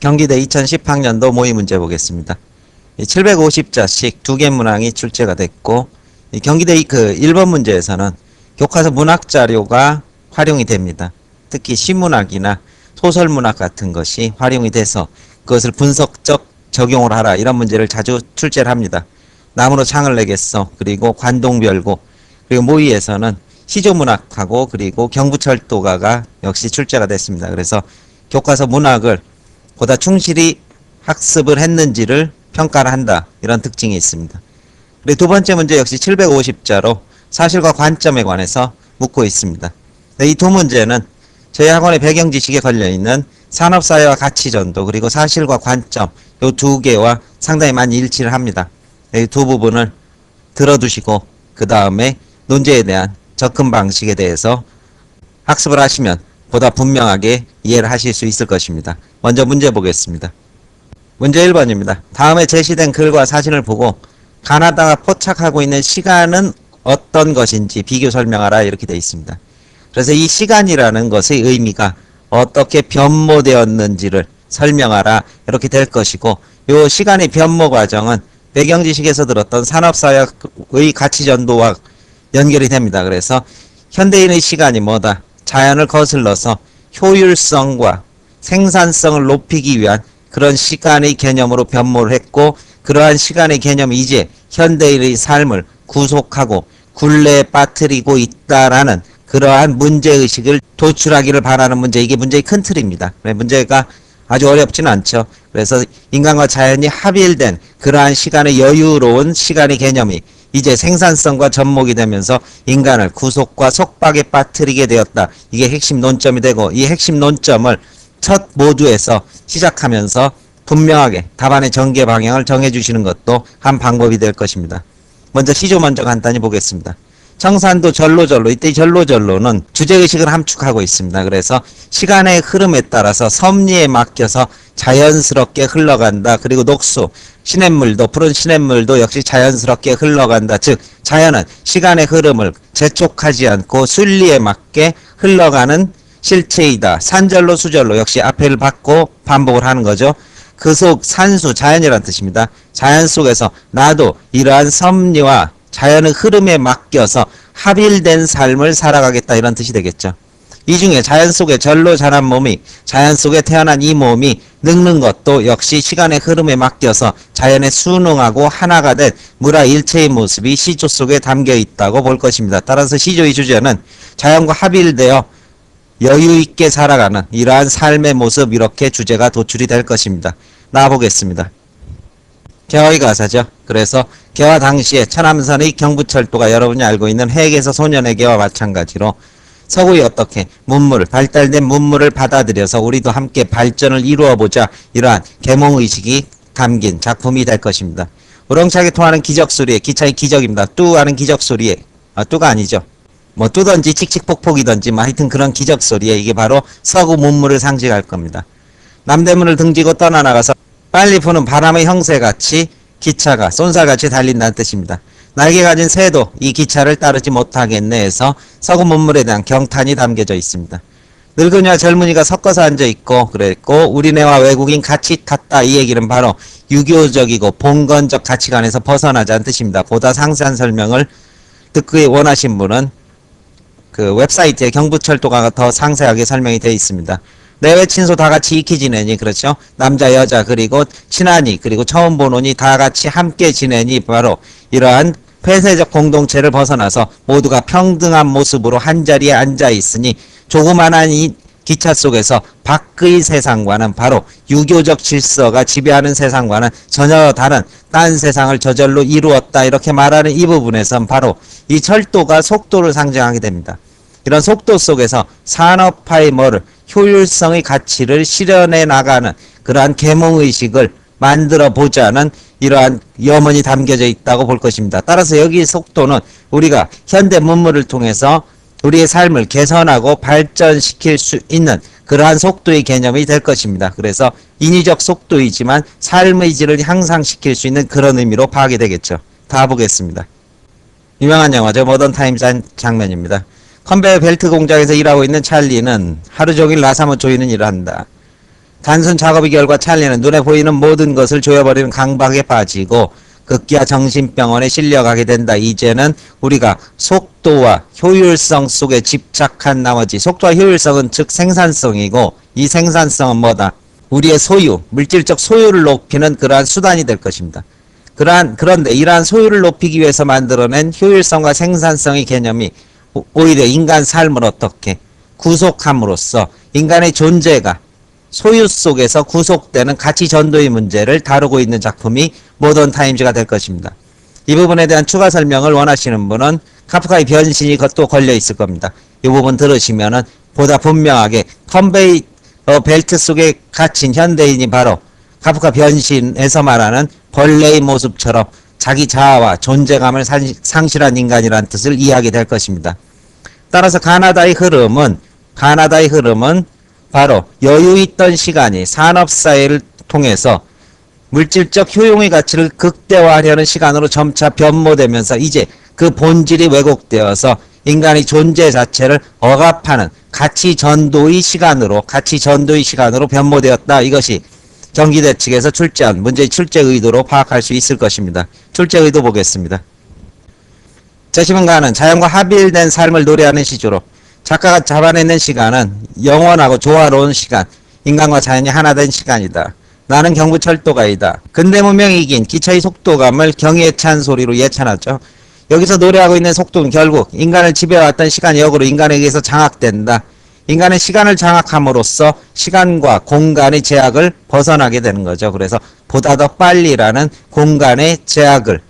경기대 2010학년도 모의 문제 보겠습니다. 750자씩 두 개 문항이 출제가 됐고, 경기대 그 1번 문제에서는 교과서 문학 자료가 활용이 됩니다. 특히 시문학이나 소설문학 같은 것이 활용이 돼서 그것을 분석적 적용을 하라, 이런 문제를 자주 출제를 합니다. 나무로 창을 내겠어, 그리고 관동별고, 그리고 모의에서는 시조문학하고 그리고 경부철도가가 역시 출제가 됐습니다. 그래서 교과서 문학을 보다 충실히 학습을 했는지를 평가를 한다, 이런 특징이 있습니다. 그리고 두 번째 문제 역시 750자로 사실과 관점에 관해서 묻고 있습니다. 이 두 문제는 저희 학원의 배경지식에 걸려있는 산업사회와 가치전도 그리고 사실과 관점, 이 두 개와 상당히 많이 일치를 합니다. 이 두 부분을 들어두시고 그 다음에 논제에 대한 접근 방식에 대해서 학습을 하시면 보다 분명하게 이해를 하실 수 있을 것입니다. 먼저 문제 보겠습니다. 문제 1번입니다. 다음에 제시된 글과 사진을 보고 가나다가 포착하고 있는 시간은 어떤 것인지 비교 설명하라, 이렇게 되어 있습니다. 그래서 이 시간이라는 것의 의미가 어떻게 변모되었는지를 설명하라, 이렇게 될 것이고, 이 시간의 변모 과정은 배경지식에서 들었던 산업사회의 가치전도와 연결이 됩니다. 그래서 현대인의 시간이 뭐다? 자연을 거슬러서 효율성과 생산성을 높이기 위한 그런 시간의 개념으로 변모를 했고, 그러한 시간의 개념이 이제 현대인의 삶을 구속하고 굴레에 빠뜨리고 있다라는 그러한 문제의식을 도출하기를 바라는 문제, 이게 문제의 큰 틀입니다. 문제가 아주 어렵지는 않죠. 그래서 인간과 자연이 합일된 그러한 시간의 여유로운 시간의 개념이 이제 생산성과 접목이 되면서 인간을 구속과 속박에 빠뜨리게 되었다. 이게 핵심 논점이 되고, 이 핵심 논점을 첫 모두에서 시작하면서 분명하게 답안의 전개 방향을 정해주시는 것도 한 방법이 될 것입니다. 먼저 시조 먼저 간단히 보겠습니다. 청산도 절로절로, 이때 절로절로는 주제의식을 함축하고 있습니다. 그래서 시간의 흐름에 따라서 섭리에 맡겨서 자연스럽게 흘러간다. 그리고 녹수, 시냇물도, 푸른 시냇물도 역시 자연스럽게 흘러간다. 즉 자연은 시간의 흐름을 재촉하지 않고 순리에 맞게 흘러가는 실체이다. 산절로 수절로 역시 앞에를 받고 반복을 하는 거죠. 그 속 산수, 자연이라는 뜻입니다. 자연 속에서 나도 이러한 섭리와 자연의 흐름에 맡겨서 합일된 삶을 살아가겠다, 이런 뜻이 되겠죠. 이 중에 자연 속에 절로 자란 몸이, 자연 속에 태어난 이 몸이 늙는 것도 역시 시간의 흐름에 맡겨서 자연에 순응하고 하나가 된 무라일체의 모습이 시조 속에 담겨 있다고 볼 것입니다. 따라서 시조의 주제는 자연과 합일되어 여유있게 살아가는 이러한 삶의 모습, 이렇게 주제가 도출이 될 것입니다. 나와보겠습니다. 개화의 가사죠. 그래서 개화 당시에 천암선의 경부철도가 여러분이 알고 있는 핵에서 소년의 개와 마찬가지로 서구에 어떻게 문물을, 발달된 문물을 받아들여서 우리도 함께 발전을 이루어보자, 이러한 계몽의식이 담긴 작품이 될 것입니다. 우렁차게 통하는 기적소리에, 기차의 기적입니다. 뚜 하는 기적소리에, 뚜가 아니죠. 뭐 뚜던지 칙칙폭폭이던지 하여튼 그런 기적소리에, 이게 바로 서구 문물을 상징할 겁니다. 남대문을 등지고 떠나나가서 빨리 부는 바람의 형세같이 기차가 쏜살같이 달린다는 뜻입니다. 날개 가진 새도 이 기차를 따르지 못하겠네 해서 서구 문물에 대한 경탄이 담겨져 있습니다. 늙은이와 젊은이가 섞어서 앉아있고 그랬고, 우리네와 외국인 같이 탔다, 이 얘기는 바로 유교적이고 봉건적 가치관에서 벗어나자는 뜻입니다. 보다 상세한 설명을 듣기 원하신 분은 그 웹사이트에 경부철도가 더 상세하게 설명이 되어 있습니다. 내외 친소 다 같이 익히 지내니, 그렇죠? 남자 여자 그리고 친하니 그리고 처음 보노니 다 같이 함께 지내니, 바로 이러한 폐쇄적 공동체를 벗어나서 모두가 평등한 모습으로 한자리에 앉아 있으니 조그만한 이 기차 속에서 밖의 세상과는, 바로 유교적 질서가 지배하는 세상과는 전혀 다른 딴 세상을 저절로 이루었다, 이렇게 말하는 이 부분에선 바로 이 철도가 속도를 상징하게 됩니다. 이런 속도 속에서 산업화의 뭐를, 효율성의 가치를 실현해 나가는 그러한 계몽의식을 만들어 보자는 이러한 염원이 담겨져 있다고 볼 것입니다. 따라서 여기 속도는 우리가 현대 문물을 통해서 우리의 삶을 개선하고 발전시킬 수 있는 그러한 속도의 개념이 될 것입니다. 그래서 인위적 속도이지만 삶의 질을 향상시킬 수 있는 그런 의미로 파악이 되겠죠. 다 보겠습니다. 유명한 영화죠. 모던 타임즈 장면입니다. 컨베이어 벨트 공장에서 일하고 있는 찰리는 하루 종일 나사모 조이는 일을 한다. 단순 작업의 결과 찰리는 눈에 보이는 모든 것을 조여버리는 강박에 빠지고 급기야 정신병원에 실려가게 된다. 이제는 우리가 속도와 효율성 속에 집착한 나머지, 속도와 효율성은 즉 생산성이고, 이 생산성은 뭐다? 우리의 소유, 물질적 소유를 높이는 그러한 수단이 될 것입니다. 그런데 이러한 소유를 높이기 위해서 만들어낸 효율성과 생산성의 개념이 오히려 인간 삶을 어떻게 구속함으로써 인간의 존재가 소유 속에서 구속되는 가치 전도의 문제를 다루고 있는 작품이 모던 타임즈가 될 것입니다. 이 부분에 대한 추가 설명을 원하시는 분은 카프카의 변신이 또 걸려 있을 겁니다. 이 부분 들으시면은 보다 분명하게 컨베이 벨트 속에 갇힌 현대인이 바로 카프카 변신에서 말하는 벌레의 모습처럼 자기 자아와 존재감을 상실한 인간이라는 뜻을 이해하게 될 것입니다. 따라서 가나다의 흐름은 바로 여유 있던 시간이 산업사회를 통해서 물질적 효용의 가치를 극대화하려는 시간으로 점차 변모되면서 이제 그 본질이 왜곡되어서 인간의 존재 자체를 억압하는 가치 전도의 시간으로 변모되었다. 이것이 경기대 측에서 출제한 문제의 출제 의도로 파악할 수 있을 것입니다. 출제 의도 보겠습니다. 저시문가는 자연과 합일된 삶을 노래하는 시조로 작가가 잡아내는 시간은 영원하고 조화로운 시간, 인간과 자연이 하나 된 시간이다. 나는 경부철도가이다. 근대 문명이 이긴 기차의 속도감을 경의에 찬 소리로 예찬하죠. 여기서 노래하고 있는 속도는 결국 인간을 지배해왔던 시간이 역으로 인간에게서 장악된다. 인간은 시간을 장악함으로써 시간과 공간의 제약을 벗어나게 되는 거죠. 그래서 보다 더 빨리라는 공간의 제약을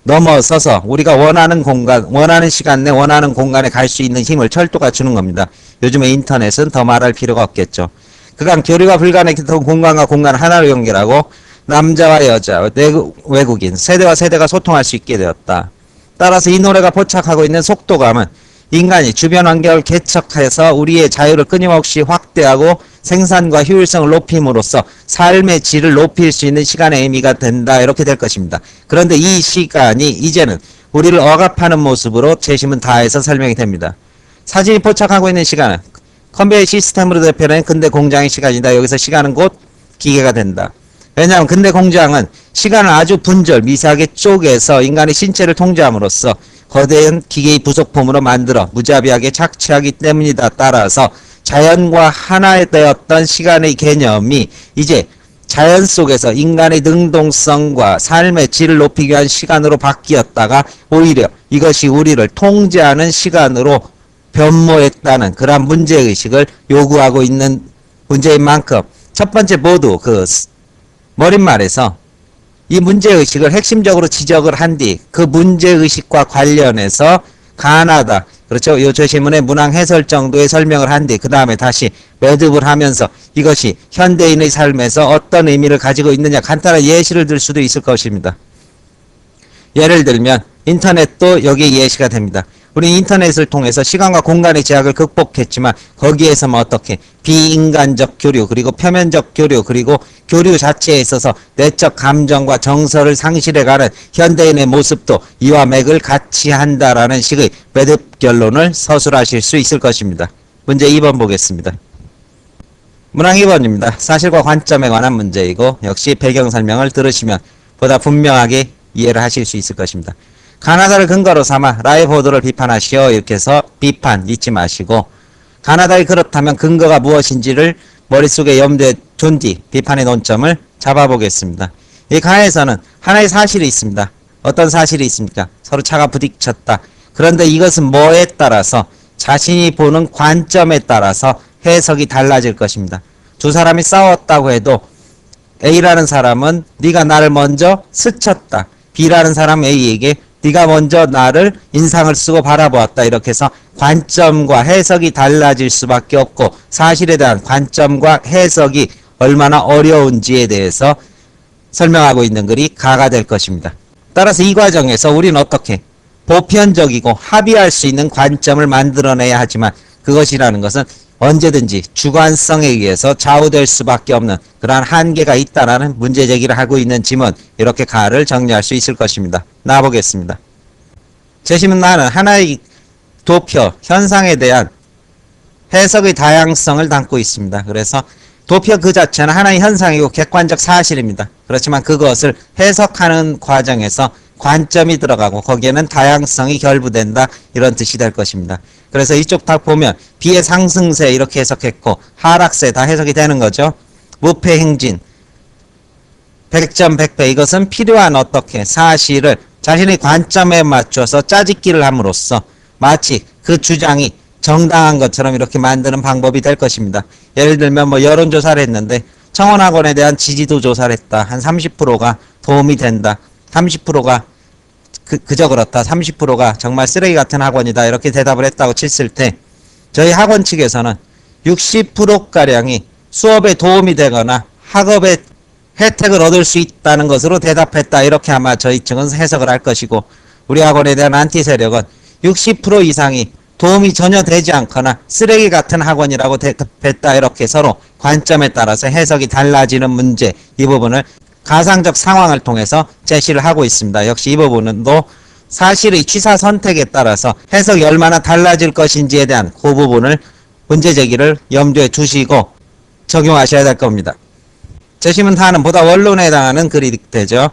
넘어서서 우리가 원하는 공간, 원하는 시간 내 원하는 공간에 갈 수 있는 힘을 철도가 주는 겁니다. 요즘에 인터넷은 더 말할 필요가 없겠죠. 그간 교류가 불가능했던 공간과 공간 하나로 연결하고 남자와 여자, 외국인, 세대와 세대가 소통할 수 있게 되었다. 따라서 이 노래가 포착하고 있는 속도감은 인간이 주변 환경을 개척해서 우리의 자유를 끊임없이 확대하고 생산과 효율성을 높임으로써 삶의 질을 높일 수 있는 시간의 의미가 된다. 이렇게 될 것입니다. 그런데 이 시간이 이제는 우리를 억압하는 모습으로 재심은 다해서 설명이 됩니다. 사진이 포착하고 있는 시간은 컨베이 시스템으로 대표하는 근대 공장의 시간이다. 여기서 시간은 곧 기계가 된다. 왜냐하면 근대 공장은 시간을 아주 미세하게 쪼개서 인간의 신체를 통제함으로써 거대한 기계의 부속품으로 만들어 무자비하게 착취하기 때문이다. 따라서 자연과 하나 되었던 시간의 개념이 이제 자연 속에서 인간의 능동성과 삶의 질을 높이기 위한 시간으로 바뀌었다가 오히려 이것이 우리를 통제하는 시간으로 변모했다는 그러한 문제의식을 요구하고 있는 문제인 만큼 첫 번째 모두 머릿말에서 이 문제의식을 핵심적으로 지적을 한 뒤 그 문제의식과 관련해서 가나다, 그렇죠? 요 저시문의 문항 해설 정도의 설명을 한 뒤 그 다음에 다시 매듭을 하면서 이것이 현대인의 삶에서 어떤 의미를 가지고 있느냐 간단한 예시를 들 수도 있을 것입니다. 예를 들면 인터넷도 여기에 예시가 됩니다. 우리는 인터넷을 통해서 시간과 공간의 제약을 극복했지만 거기에서만 어떻게 비인간적 교류 그리고 표면적 교류 그리고 교류 자체에 있어서 내적 감정과 정서를 상실해가는 현대인의 모습도 이와 맥을 같이 한다라는 식의 매듭 결론을 서술하실 수 있을 것입니다. 문제 2번 보겠습니다. 문항 2번입니다. 사실과 관점에 관한 문제이고 역시 배경 설명을 들으시면 보다 분명하게 이해를 하실 수 있을 것입니다. 가나다를 근거로 삼아 라이포드를 비판하시오. 이렇게 해서 비판 잊지 마시고 가나다에 그렇다면 근거가 무엇인지를 머릿속에 염두에 둔 뒤 비판의 논점을 잡아보겠습니다. 이 가에서는 하나의 사실이 있습니다. 어떤 사실이 있습니까? 서로 차가 부딪혔다. 그런데 이것은 뭐에 따라서 자신이 보는 관점에 따라서 해석이 달라질 것입니다. 두 사람이 싸웠다고 해도 A라는 사람은 네가 나를 먼저 스쳤다. B라는 사람 A에게 네가 먼저 나를 인상을 쓰고 바라보았다. 이렇게 해서 관점과 해석이 달라질 수밖에 없고 사실에 대한 관점과 해석이 얼마나 어려운지에 대해서 설명하고 있는 글이 가가 될 것입니다. 따라서 이 과정에서 우리는 어떻게 보편적이고 합의할 수 있는 관점을 만들어내야 하지만 그것이라는 것은 언제든지 주관성에 의해서 좌우될 수밖에 없는 그러한 한계가 있다라는 문제 제기를 하고 있는 지문, 이렇게 가를 정리할 수 있을 것입니다. 나보겠습니다. 제시문 나는 하나의 도표, 현상에 대한 해석의 다양성을 담고 있습니다. 그래서 도표 그 자체는 하나의 현상이고 객관적 사실입니다. 그렇지만 그것을 해석하는 과정에서 관점이 들어가고 거기에는 다양성이 결부된다, 이런 뜻이 될 것입니다. 그래서 이쪽 딱 보면 B의 상승세 이렇게 해석했고 하락세 다 해석이 되는 거죠. 무패 행진 100점 100배, 이것은 필요한 어떻게 사실을 자신의 관점에 맞춰서 짜집기를 함으로써 마치 그 주장이 정당한 것처럼 이렇게 만드는 방법이 될 것입니다. 예를 들면 뭐 여론조사를 했는데 청원학원에 대한 지지도 조사를 했다. 한 30%가 도움이 된다. 30%가 그저 그렇다. 30%가 정말 쓰레기 같은 학원이다. 이렇게 대답을 했다고 쳤을 때 저희 학원 측에서는 60%가량이 수업에 도움이 되거나 학업에 혜택을 얻을 수 있다는 것으로 대답했다. 이렇게 아마 저희 측은 해석을 할 것이고, 우리 학원에 대한 안티 세력은 60% 이상이 도움이 전혀 되지 않거나 쓰레기 같은 학원이라고 대답했다. 이렇게 서로 관점에 따라서 해석이 달라지는 문제, 이 부분을 가상적 상황을 통해서 제시를 하고 있습니다. 역시 이 부분도 사실의 취사 선택에 따라서 해석이 얼마나 달라질 것인지에 대한 그 부분을 문제 제기를 염두에 두시고 적용하셔야 될 겁니다. 재심은 다는 보다 원론에 해당하는 글이 되죠.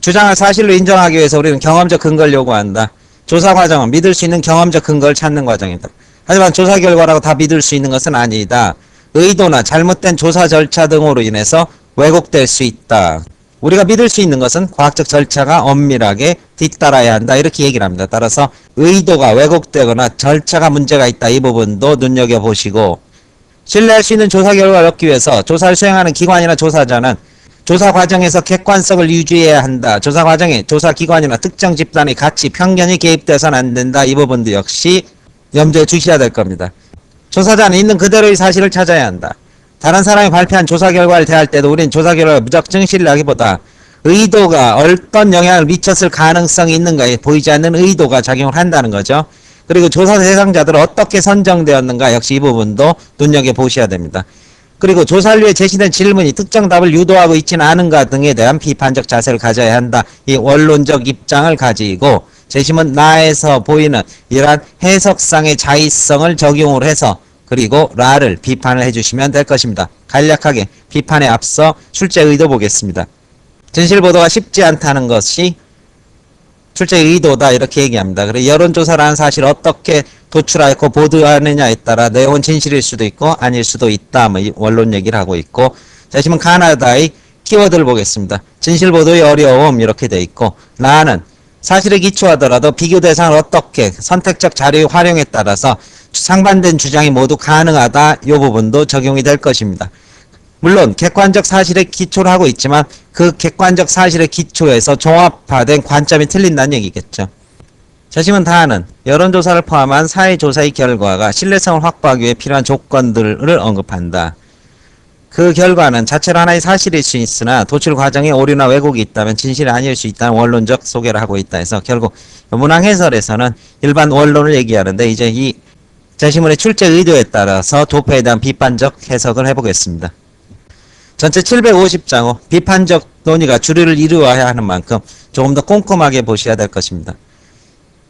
주장을 사실로 인정하기 위해서 우리는 경험적 근거를 요구한다. 조사 과정은 믿을 수 있는 경험적 근거를 찾는 과정이다. 하지만 조사 결과라고 다 믿을 수 있는 것은 아니다. 의도나 잘못된 조사 절차 등으로 인해서 왜곡될 수 있다. 우리가 믿을 수 있는 것은 과학적 절차가 엄밀하게 뒤따라야 한다. 이렇게 얘기를 합니다. 따라서 의도가 왜곡되거나 절차가 문제가 있다. 이 부분도 눈여겨보시고, 신뢰할 수 있는 조사 결과를 얻기 위해서 조사를 수행하는 기관이나 조사자는 조사 과정에서 객관성을 유지해야 한다. 조사 과정에 조사 기관이나 특정 집단의 가치, 편견이 개입돼서는 안 된다. 이 부분도 역시 염두에 두셔야 될 겁니다. 조사자는 있는 그대로의 사실을 찾아야 한다. 다른 사람이 발표한 조사 결과를 대할 때도 우린 조사 결과를 무작정 신뢰하기보다 의도가 어떤 영향을 미쳤을 가능성이 있는가에 보이지 않는 의도가 작용을 한다는 거죠. 그리고 조사 대상자들은 어떻게 선정되었는가, 역시 이 부분도 눈여겨보셔야 됩니다. 그리고 조사를 위해 제시된 질문이 특정 답을 유도하고 있지는 않은가 등에 대한 비판적 자세를 가져야 한다. 이 원론적 입장을 가지고 재심은 나에서 보이는 이러한 해석상의 자의성을 적용을 해서 그리고 라를 비판을 해주시면 될 것입니다. 간략하게 비판에 앞서 출제 의도 보겠습니다. 진실보도가 쉽지 않다는 것이 출제 의도다, 이렇게 얘기합니다. 그리고 여론조사라는 사실을 어떻게 도출하고 보도하느냐에 따라 내용은 진실일 수도 있고 아닐 수도 있다, 뭐 원론 얘기를 하고 있고, 재심은 가나다의 키워드를 보겠습니다. 진실보도의 어려움 이렇게 돼 있고, 나는 사실에 기초하더라도 비교 대상을 어떻게 선택적 자료의 활용에 따라서 상반된 주장이 모두 가능하다. 이 부분도 적용이 될 것입니다. 물론 객관적 사실에 기초를 하고 있지만 그 객관적 사실의 기초에서 종합화된 관점이 틀린다는 얘기겠죠. 재심은 다하는 여론조사를 포함한 사회조사의 결과가 신뢰성을 확보하기 위해 필요한 조건들을 언급한다. 그 결과는 자체로 하나의 사실일 수 있으나 도출 과정에 오류나 왜곡이 있다면 진실이 아닐 수 있다는 원론적 소개를 하고 있다 해서 결국 문항 해설에서는 일반 원론을 얘기하는데, 이제 이 재심문의 출제 의도에 따라서 도표에 대한 비판적 해석을 해보겠습니다. 전체 750장 후 비판적 논의가 주류를 이루어야 하는 만큼 조금 더 꼼꼼하게 보셔야 될 것입니다.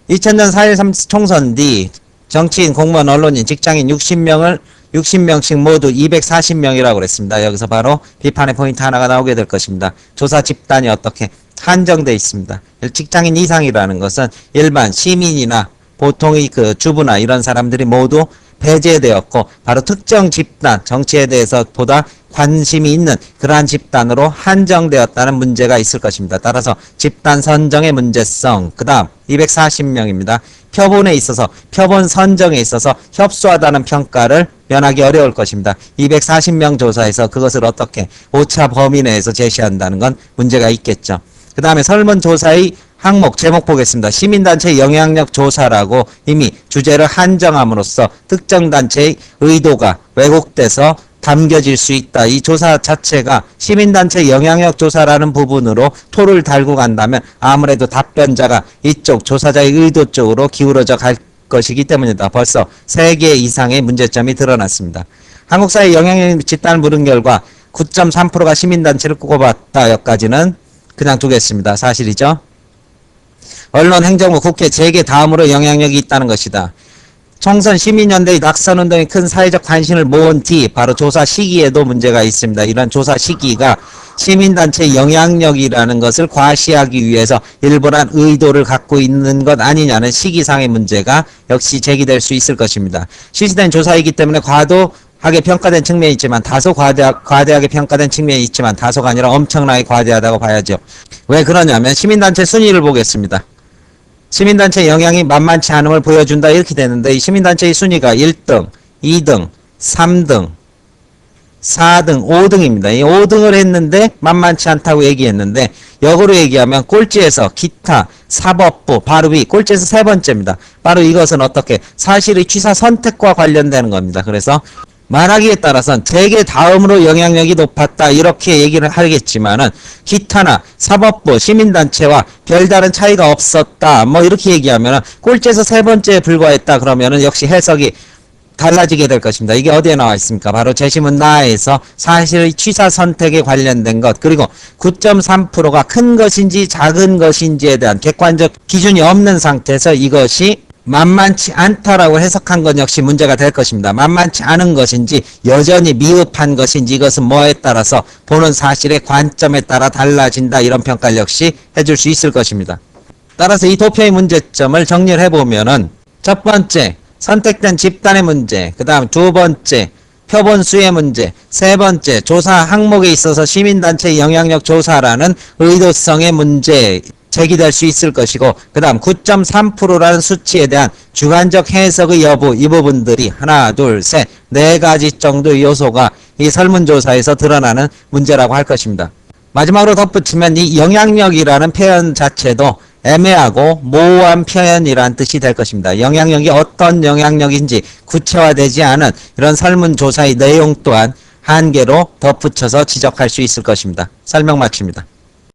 2000년 4.13 총선 뒤 정치인, 공무원, 언론인, 직장인 60명씩 모두 240명이라고 그랬습니다. 여기서 바로 비판의 포인트 하나가 나오게 될 것입니다. 조사 집단이 어떻게 한정되어 있습니다. 직장인 이상이라는 것은 일반 시민이나 보통의 그 주부나 이런 사람들이 모두 배제되었고, 바로 특정 집단, 정치에 대해서 보다 관심이 있는 그러한 집단으로 한정되었다는 문제가 있을 것입니다. 따라서 집단 선정의 문제성, 그 다음 240명입니다. 표본에 있어서, 표본 선정에 있어서 협소하다는 평가를 면하기 어려울 것입니다. 240명 조사에서 그것을 어떻게 오차 범위 내에서 제시한다는 건 문제가 있겠죠. 그 다음에 설문조사의 항목, 제목 보겠습니다. 시민단체의 영향력 조사라고 이미 주제를 한정함으로써 특정 단체의 의도가 왜곡돼서 담겨질 수 있다. 이 조사 자체가 시민단체 영향력 조사라는 부분으로 토를 달고 간다면 아무래도 답변자가 이쪽 조사자의 의도 쪽으로 기울어져 갈 것이기 때문이다. 벌써 3개 이상의 문제점이 드러났습니다. 한국사회 영향력 집단을 물은 결과 9.3%가 시민단체를 꼽았다. 여기까지는 그냥 두겠습니다. 사실이죠. 언론, 행정부, 국회, 재계 다음으로 영향력이 있다는 것이다. 총선 시민연대의 낙선운동이 큰 사회적 관심을 모은 뒤 바로 조사 시기에도 문제가 있습니다. 이런 조사 시기가 시민단체의 영향력이라는 것을 과시하기 위해서 일부란 의도를 갖고 있는 것 아니냐는 시기상의 문제가 역시 제기될 수 있을 것입니다. 실시된 조사이기 때문에 과도하게 평가된 측면이 있지만 다소 과대하게 평가된 측면이 있지만 다소가 아니라 엄청나게 과대하다고 봐야죠. 왜 그러냐면 시민단체 순위를 보겠습니다. 시민단체 영향이 만만치 않음을 보여준다 이렇게 되는데 이 시민단체의 순위가 1등, 2등, 3등, 4등, 5등입니다. 이 5등을 했는데 만만치 않다고 얘기했는데 역으로 얘기하면 꼴찌에서 기타, 사법부, 바로 위, 꼴찌에서 세 번째입니다. 바로 이것은 어떻게 사실의 취사 선택과 관련되는 겁니다. 그래서 말하기에 따라서는 재계 다음으로 영향력이 높았다 이렇게 얘기를 하겠지만은 기타나 사법부, 시민단체와 별다른 차이가 없었다 뭐 이렇게 얘기하면은 꼴찌에서 세 번째에 불과했다 그러면은 역시 해석이 달라지게 될 것입니다. 이게 어디에 나와 있습니까? 바로 제시문 나에서 사실의 취사 선택에 관련된 것 그리고 9.3%가 큰 것인지 작은 것인지에 대한 객관적 기준이 없는 상태에서 이것이 만만치 않다라고 해석한 건 역시 문제가 될 것입니다. 만만치 않은 것인지 여전히 미흡한 것인지 이것은 뭐에 따라서 보는 사실의 관점에 따라 달라진다 이런 평가를 역시 해줄 수 있을 것입니다. 따라서 이 도표의 문제점을 정리를 해보면은 첫 번째 선택된 집단의 문제, 그 다음 두 번째 표본수의 문제, 세 번째 조사 항목에 있어서 시민단체의 영향력 조사라는 의도성의 문제 제기될 수 있을 것이고 그 다음 9.3%라는 수치에 대한 주관적 해석의 여부 이 부분들이 하나 둘 셋 네 가지 정도의 요소가 이 설문조사에서 드러나는 문제라고 할 것입니다. 마지막으로 덧붙이면 이 영향력이라는 표현 자체도 애매하고 모호한 표현이라는 뜻이 될 것입니다. 영향력이 어떤 영향력인지 구체화되지 않은 이런 설문조사의 내용 또한 한계로 덧붙여서 지적할 수 있을 것입니다. 설명 마칩니다.